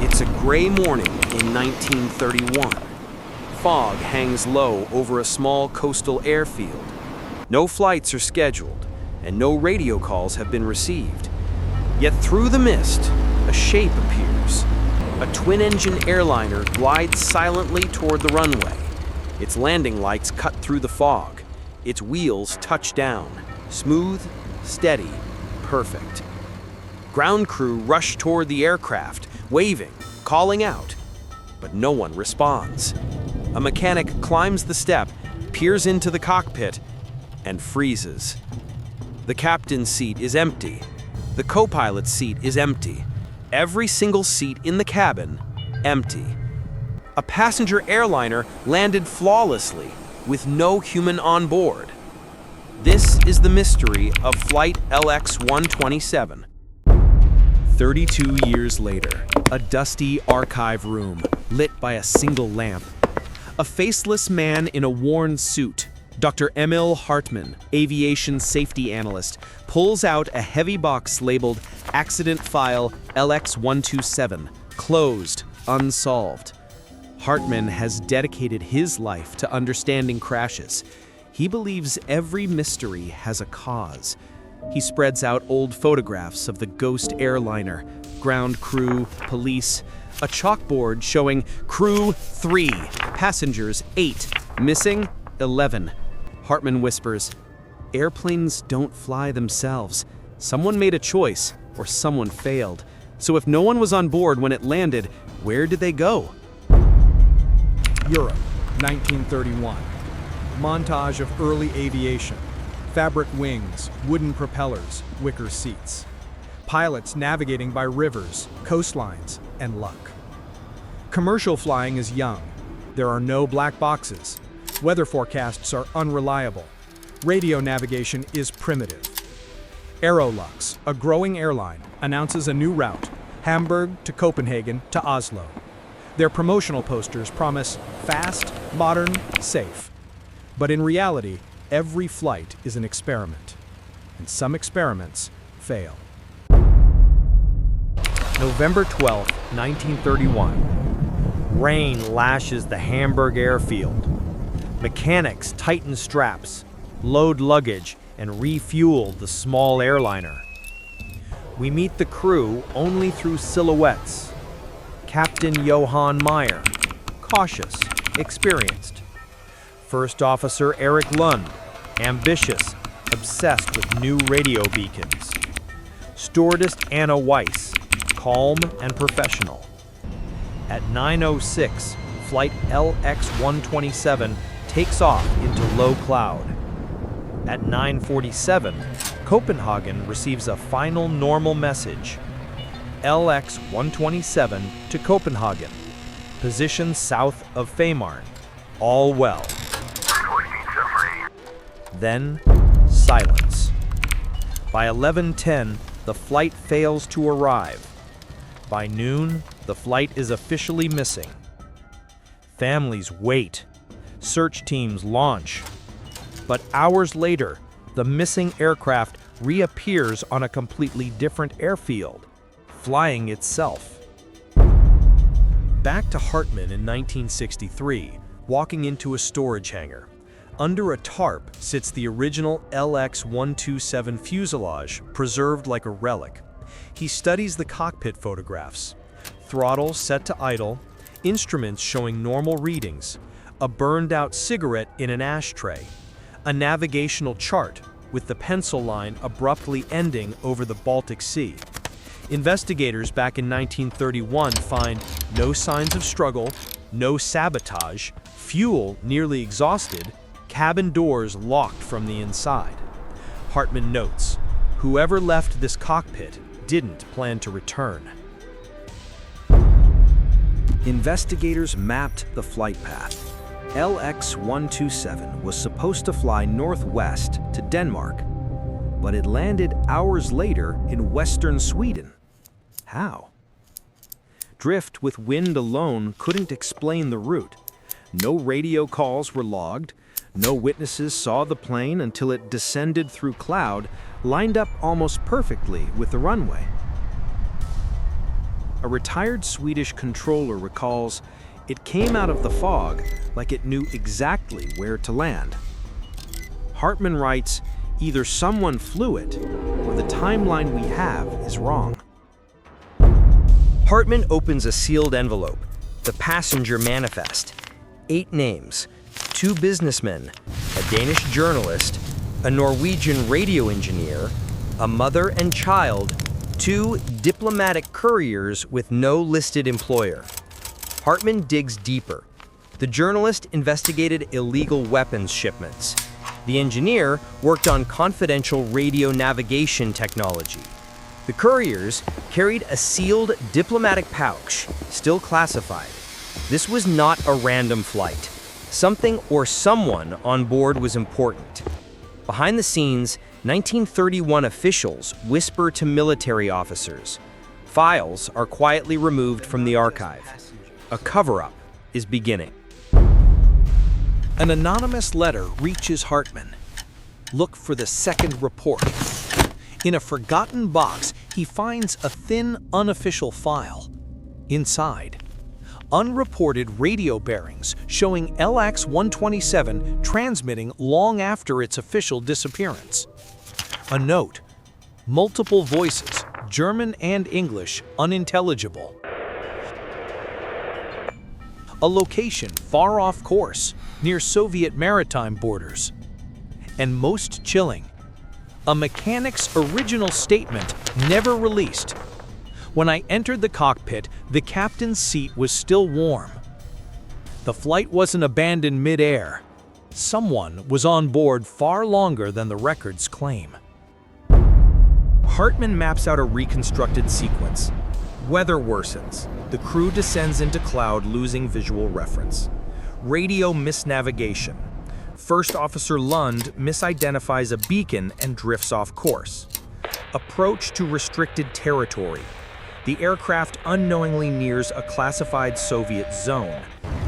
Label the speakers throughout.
Speaker 1: It's a gray morning in 1931. Fog hangs low over a small coastal airfield. No flights are scheduled, and no radio calls have been received. Yet through the mist, a shape appears. A twin-engine airliner glides silently toward the runway. Its landing lights cut through the fog. Its wheels touch down. Smooth, steady, perfect. Ground crew rush toward the aircraft, waving, calling out. But no one responds. A mechanic climbs the step, peers into the cockpit, and freezes. The captain's seat is empty. The co-pilot's seat is empty. Every single seat in the cabin, empty. A passenger airliner landed flawlessly, with no human on board. This is the mystery of Flight LX-127.
Speaker 2: 32 years later, a dusty archive room lit by a single lamp. A faceless man in a worn suit, Dr. Emil Hartmann, aviation safety analyst, pulls out a heavy box labeled Accident File LX-127, closed, unsolved. Hartmann has dedicated his life to understanding crashes. He believes every mystery has a cause. He spreads out old photographs of the ghost airliner, ground crew, police, a chalkboard showing crew 3, passengers 8, missing 11. Hartmann whispers, "Airplanes don't fly themselves. Someone made a choice, or someone failed. So if no one was on board when it landed, where did they go?"
Speaker 3: Europe, 1931. Montage of early aviation. Fabric wings, wooden propellers, wicker seats. Pilots navigating by rivers, coastlines, and luck. Commercial flying is young. There are no black boxes. Weather forecasts are unreliable. Radio navigation is primitive. Aerolux, a growing airline, announces a new route, Hamburg to Copenhagen to Oslo. Their promotional posters promise fast, modern, safe. But in reality, every flight is an experiment, and some experiments fail.
Speaker 4: November 12, 1931. Rain lashes the Hamburg airfield. Mechanics tighten straps, load luggage, and refuel the small airliner. We meet the crew only through silhouettes. Captain Johann Meyer, cautious, experienced. First Officer Eric Lund, ambitious, obsessed with new radio beacons. Stewardess Anna Weiss, calm and professional. At 9:06, Flight LX-127 takes off into low cloud. At 9:47, Copenhagen receives a final normal message. LX-127 to Copenhagen. Position south of Femern. All well. Then, silence. By 11:10, the flight fails to arrive. By noon, the flight is officially missing. Families wait. Search teams launch. But hours later, the missing aircraft reappears on a completely different airfield, flying itself. Back to Hartmann in 1963, walking into a storage hangar. Under a tarp sits the original LX-127 fuselage, preserved like a relic. He studies the cockpit photographs. Throttle set to idle, instruments showing normal readings, a burned-out cigarette in an ashtray, a navigational chart with the pencil line abruptly ending over the Baltic Sea. Investigators back in 1931 find no signs of struggle, no sabotage, fuel nearly exhausted, cabin doors locked from the inside. Hartmann notes, whoever left this cockpit didn't plan to return.
Speaker 1: Investigators mapped the flight path. LX-127 was supposed to fly northwest to Denmark, but it landed hours later in western Sweden. How? Drift with wind alone couldn't explain the route. No radio calls were logged. No witnesses saw the plane until it descended through cloud, lined up almost perfectly with the runway.
Speaker 2: a retired Swedish controller recalls, "It came out of the fog like it knew exactly where to land." Hartman writes, "Either someone flew it, or the timeline we have is wrong."
Speaker 5: Hartman opens a sealed envelope, the passenger manifest. 8 names, 2 businessmen, a Danish journalist, a Norwegian radio engineer, a mother and child, 2 diplomatic couriers with no listed employer. Hartman digs deeper. The journalist investigated illegal weapons shipments. The engineer worked on confidential radio navigation technology. The couriers carried a sealed diplomatic pouch, still classified. This was not a random flight. Something or someone on board was important. Behind the scenes, 1931 officials whisper to military officers. Files are quietly removed from the archive. A cover-up is beginning.
Speaker 2: An anonymous letter reaches Hartman. Look for the second report. In a forgotten box, he finds a thin, unofficial file. Inside, unreported radio bearings showing LX-127 transmitting long after its official disappearance. A note, multiple voices, German and English, unintelligible. A location far off course, near Soviet maritime borders. And most chilling, a mechanic's original statement never released. When I entered the cockpit, the captain's seat was still warm. The flight wasn't abandoned mid-air. Someone was on board far longer than the records claim.
Speaker 4: Hartman maps out a reconstructed sequence. Weather worsens. The crew descends into cloud, losing visual reference. Radio misnavigation. First Officer Lund misidentifies a beacon and drifts off course. Approach to restricted territory. The aircraft unknowingly nears a classified Soviet zone,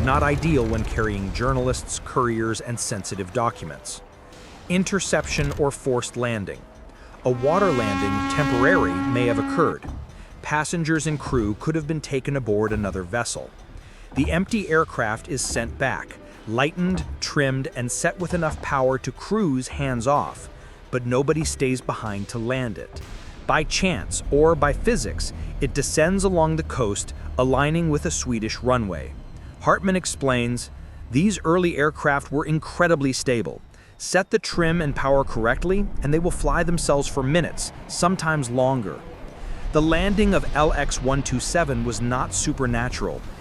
Speaker 4: not ideal when carrying journalists, couriers, and sensitive documents. Interception or forced landing. A water landing, temporary, may have occurred. Passengers and crew could have been taken aboard another vessel. The empty aircraft is sent back, lightened, trimmed, and set with enough power to cruise hands-off, but nobody stays behind to land it. By chance, or by physics, it descends along the coast, aligning with a Swedish runway. Hartman explains, "These early aircraft were incredibly stable. Set the trim and power correctly, and they will fly themselves for minutes, sometimes longer." The landing of LX-127 was not supernatural.